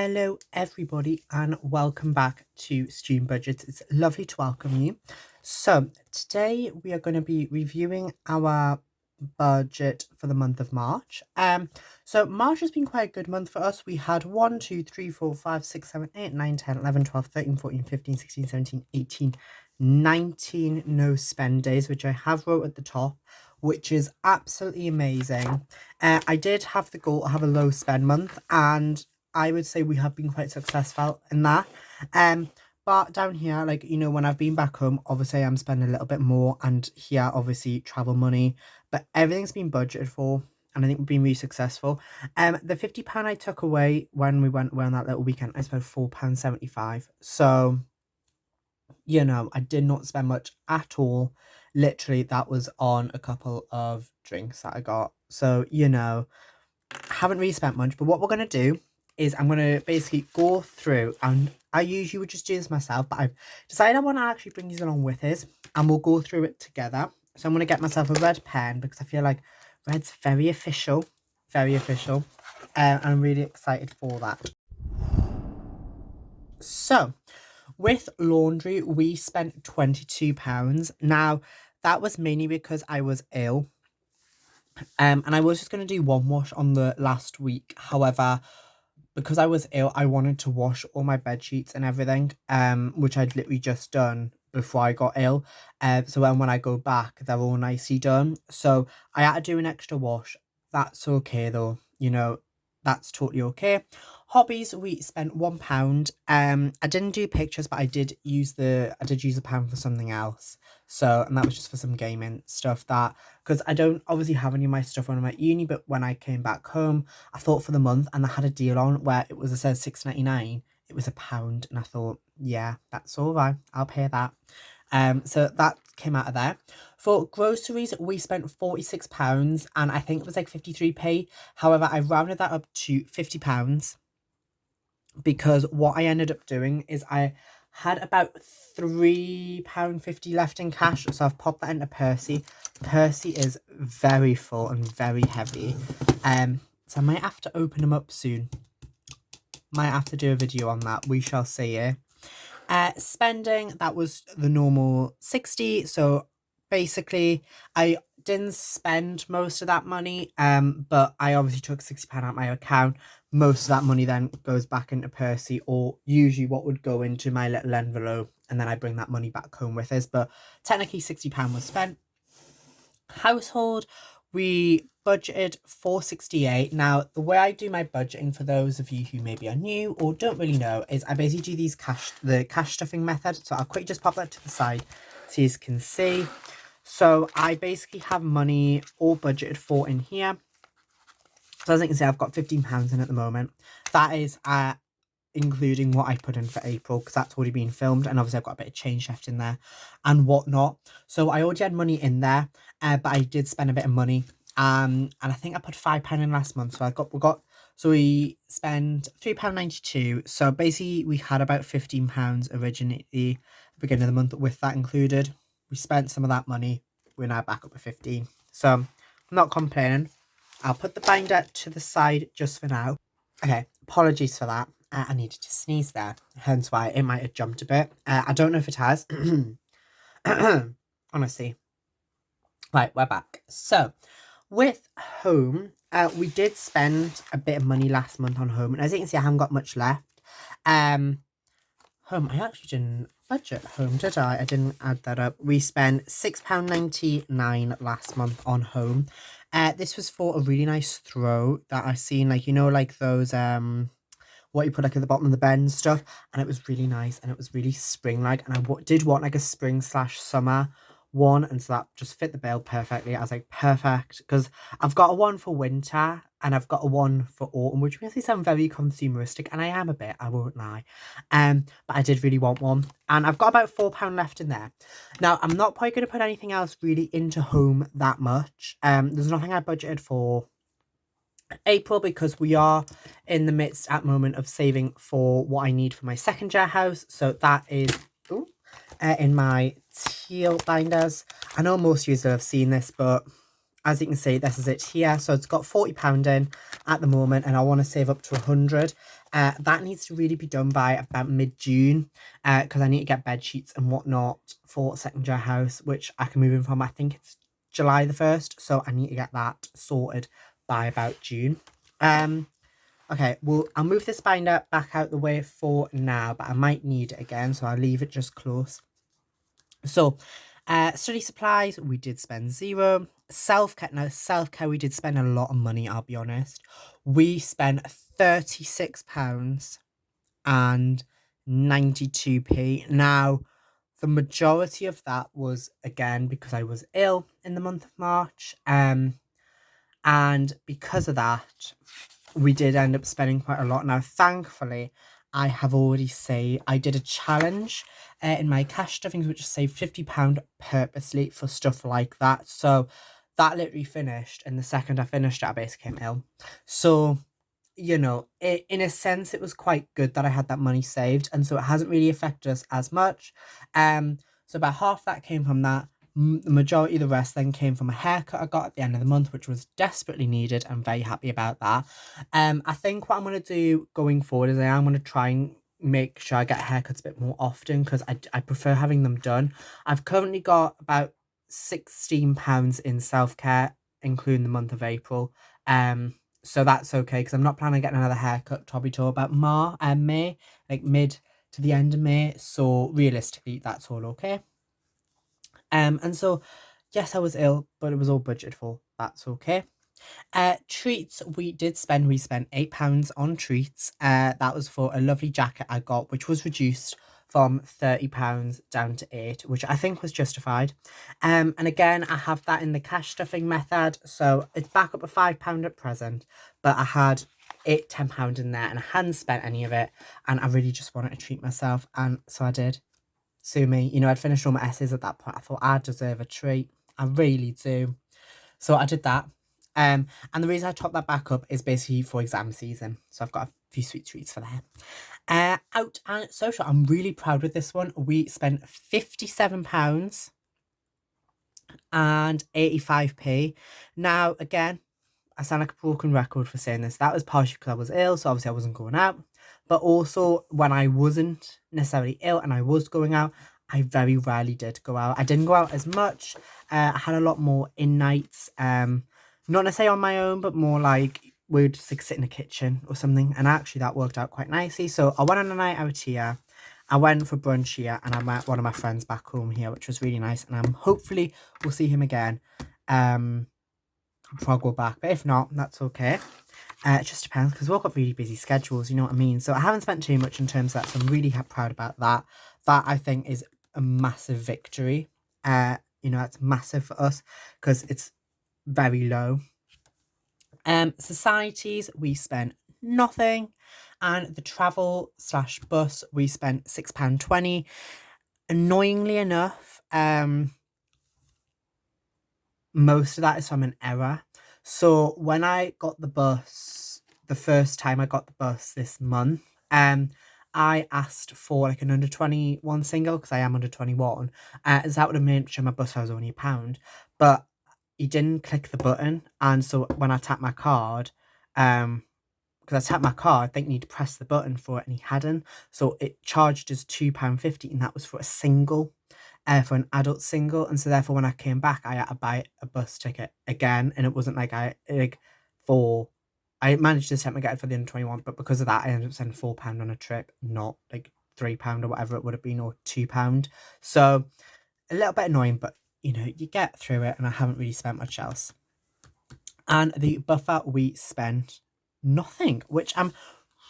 Hello everybody and welcome back to Student Budgets. It's lovely to welcome you. So today we are going to be reviewing our budget for the month of March. So March has been quite a good month for us. We had 1, 2, 3, 4, 5, 6, 7, 8, 9, 10, 11, 12, 13, 14, 15, 16, 17, 18, 19 no spend days, which I have wrote at the top, which is absolutely amazing. I did have the goal to have a low spend month, and I would say we have been quite successful in that. But down here, like, you know, when I've been back home, obviously I'm spending a little bit more, and here obviously travel money, but everything's been budgeted for, and I think we've been really successful. The £50 I took away when we went away on that little weekend, I spent £4.75. So, you know, I did not spend much at all. Literally, that was on a couple of drinks that I got. So, you know, haven't really spent much, but what we're going to do is I'm going to basically go through, and I usually would just do this myself, but I've decided I want to actually bring you along with us, and we'll go through it together. So I'm going to get myself a red pen because I feel like red's very official, very official. I'm really excited for that. So with laundry, we spent £22. Now, that was mainly because I was ill. And I was just going to do one wash on the last week. However, because I was ill, I wanted to wash all my bed sheets and everything, which I'd literally just done before I got ill. So when I go back, they're all nicely done. So I had to do an extra wash. That's okay though, you know, that's totally okay. Hobbies, we spent £1. I didn't do pictures, but I did use the pound for something else. So, and that was just for some gaming stuff, that because I don't obviously have any of my stuff when I'm at uni, but when I came back home, I thought for the month, and I had a deal on where it said £6.99, it was £1, and I thought, yeah, that's all right, I'll pay that. So that came out of there. For groceries, we spent £46, and I think it was like 53p. However, I rounded that up to £50 because what I ended up doing is I had about £3.50 left in cash, so I've popped that into Percy. Percy is very full and very heavy, so I might have to open them up soon. Might have to do a video on that, we shall see. Spending, that was the normal 60. So basically I didn't spend most of that money, but I obviously took £60 out of my account. Most of that money then goes back into Percy, or usually what would go into my little envelope, and then I bring that money back home with us. But technically £60 was spent. Household, we budgeted £468. Now, the way I do my budgeting, for those of you who maybe are new or don't really know, is I basically do the cash stuffing method. So I'll quickly just pop that to the side so you can see. So I basically have money all budgeted for in here. So as you can see, I've got £15 in at the moment. That is including what I put in for April, because that's already been filmed, and obviously I've got a bit of change left in there and whatnot. So I already had money in there, but I did spend a bit of money, and I think I put £5 in last month. So we spent £3.92. So basically we had about £15 originally at the beginning of the month with that included. We spent some of that money, we're now back up to 15. So I'm not complaining. I'll put the binder to the side just for now. Okay, apologies for that. I needed to sneeze there, hence why it might have jumped a bit. I don't know if it has. Honestly. Right, we're back. So, with home, we did spend a bit of money last month on home, and as you can see, I haven't got much left. Home, I actually didn't budget home, did I? I didn't add that up. We spent £6.99 last month on home. This was for a really nice throw that I seen, like, you know, like those what you put like at the bottom of the bed and stuff, and it was really nice, and it was really spring like, and I did want like a spring/summer one, and so that just fit the bill perfectly. I was like, perfect, because I've got a one for winter and I've got a one for autumn, which makes me sound very consumeristic, and I am a bit, I won't lie. But I did really want one, and I've got about £4 left in there. Now, I'm not probably going to put anything else really into home that much. There's nothing I budgeted for April, because we are in the midst at the moment of saving for what I need for my second share house. So that is in my teal binders. I know most of you have seen this, but as you can see, this is it here. So it's got £40 in at the moment, and I want to save up to 100. That needs to really be done by about mid-June, because I need to get bed sheets and whatnot for second year house, which I can move in from. I think it's July the 1st, so I need to get that sorted by about June. Okay, well, I'll move this binder back out the way for now, but I might need it again, so I'll leave it just close. So, study supplies, we did spend zero. Self-care, now self-care, we did spend a lot of money, I'll be honest. We spent £36 and 92p. Now, the majority of that was, again, because I was ill in the month of March. And because of that, we did end up spending quite a lot. Now, thankfully, I have already saved. I did a challenge in my cash stuffings, which saved £50 purposely for stuff like that. So that literally finished, and the second I finished it, I basically came ill. So, you know, in a sense, it was quite good that I had that money saved, and so it hasn't really affected us as much. So about half that came from that. The majority of the rest then came from a haircut I got at the end of the month, which was desperately needed. I'm very happy about that. I think what I'm going to do going forward is I am going to try and make sure I get haircuts a bit more often, because I prefer having them done. I've currently got about £16 in self-care, including the month of April. So that's okay, because I'm not planning on getting another haircut probably till about May, like mid to the end of May. So realistically, that's all okay. And so, yes, I was ill, but it was all budgeted for. That's okay. Treats, we spent £8 on treats. That was for a lovely jacket I got, which was reduced from £30 down to 8, which I think was justified. And again, I have that in the cash stuffing method, so it's back up to £5 at present, but I had £10 in there and I hadn't spent any of it, and I really just wanted to treat myself, and so I did. Sue me, you know, I'd finished all my essays at that point. I thought I deserve a treat. I really do. So I did that. And the reason I topped that back up is basically for exam season. So I've got a few sweet treats for that. Out and social. I'm really proud with this one. We spent £57 and 85p. Now, again, I sound like a broken record for saying this. That was partially because I was ill, so obviously I wasn't going out. But also, when I wasn't necessarily ill and I was going out, I very rarely did go out. I didn't go out as much. I had a lot more in nights. Not necessarily on my own, but more like we would just like sit in the kitchen or something. And actually, that worked out quite nicely. So I went on a night out here. I went for brunch here, and I met one of my friends back home here, which was really nice. And I'm hopefully we'll see him again. Before I go back, but if not, that's okay. It just depends, because we've all got really busy schedules, you know what I mean? So I haven't spent too much in terms of that, so I'm really proud about that. That I think is a massive victory. You know, it's massive for us because it's very low. Societies, we spent nothing, and the travel slash bus, we spent £6.20. Annoyingly enough, most of that is from an error. So when I got the bus, the first time I got the bus this month, I asked for like an under 21 single, because I am under 21. As that would have made sure my bus fare was only £1, but he didn't click the button, and so when I tapped my card, because I tapped my card, I think you need to press the button for it, and he hadn't, so it charged us £2.50, and that was for a single. For an adult single, and so therefore when I came back I had to buy a bus ticket again, and it wasn't like I managed to set my get for the under 21, but because of that I ended up spending £4 on a trip, not like £3 or whatever it would have been, or £2. So a little bit annoying, but you know, you get through it, and I haven't really spent much else. And the buffer, we spent nothing, which I'm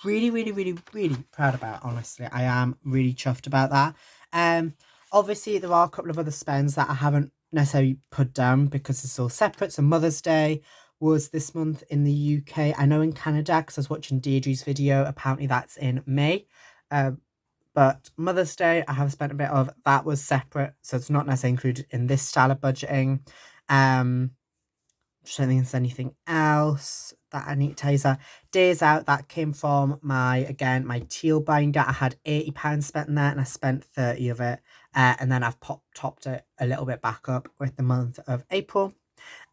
really, really, really, really proud about. Honestly, I am really chuffed about that. Obviously there are a couple of other spends that I haven't necessarily put down because it's all separate. So Mother's Day was this month in the UK. I know in Canada, because I was watching Deirdre's video, apparently that's in May. But Mother's Day I have spent a bit of. That was separate, so it's not necessarily included in this style of budgeting. Just don't think there's anything else that I need to tell you. So days out, that came from my teal binder. I had £80 spent in there, and I spent 30 of it. And then I've topped it a little bit back up with the month of April.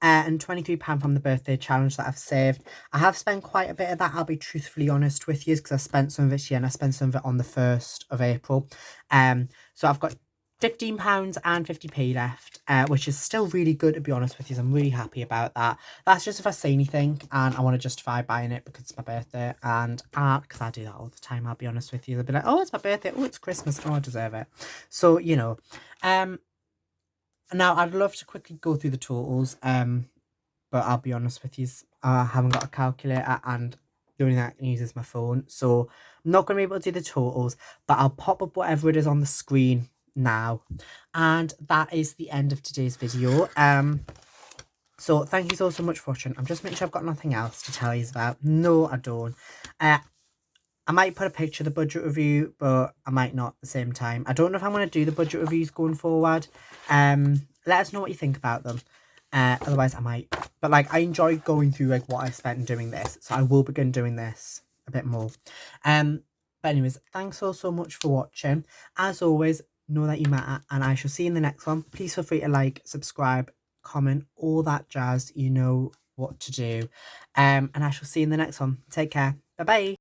and £23 from the birthday challenge that I've saved. I have spent quite a bit of that, I'll be truthfully honest with you, because I spent some of it here and I spent some of it on the 1st of April. So I've got £15 and 50p left, which is still really good, to be honest with you. I'm really happy about that. That's just if I see anything and I want to justify buying it because it's my birthday, and because I do that all the time, I'll be honest with you. They'll be like, oh, it's my birthday, oh, it's Christmas, oh, I deserve it. So, you know, now I'd love to quickly go through the totals, but I'll be honest with you, I haven't got a calculator, and the only thing I can use is my phone, so I'm not going to be able to do the totals, but I'll pop up whatever it is on the screen now. And that is the end of today's video. So thank you so much for watching. I'm just making sure I've got nothing else to tell you about. No, I don't. I might put a picture of the budget review, but I might not at the same time. I don't know if I'm going to do the budget reviews going forward. Let us know what you think about them. Otherwise I might. But like, I enjoy going through like what I spent and doing this, so I will begin doing this a bit more. But anyways, thanks so much for watching. As always, know that you matter, and I shall see you in the next one. Please feel free to like, subscribe, comment, all that jazz. You know what to do. And I shall see you in the next one. Take care. Bye bye.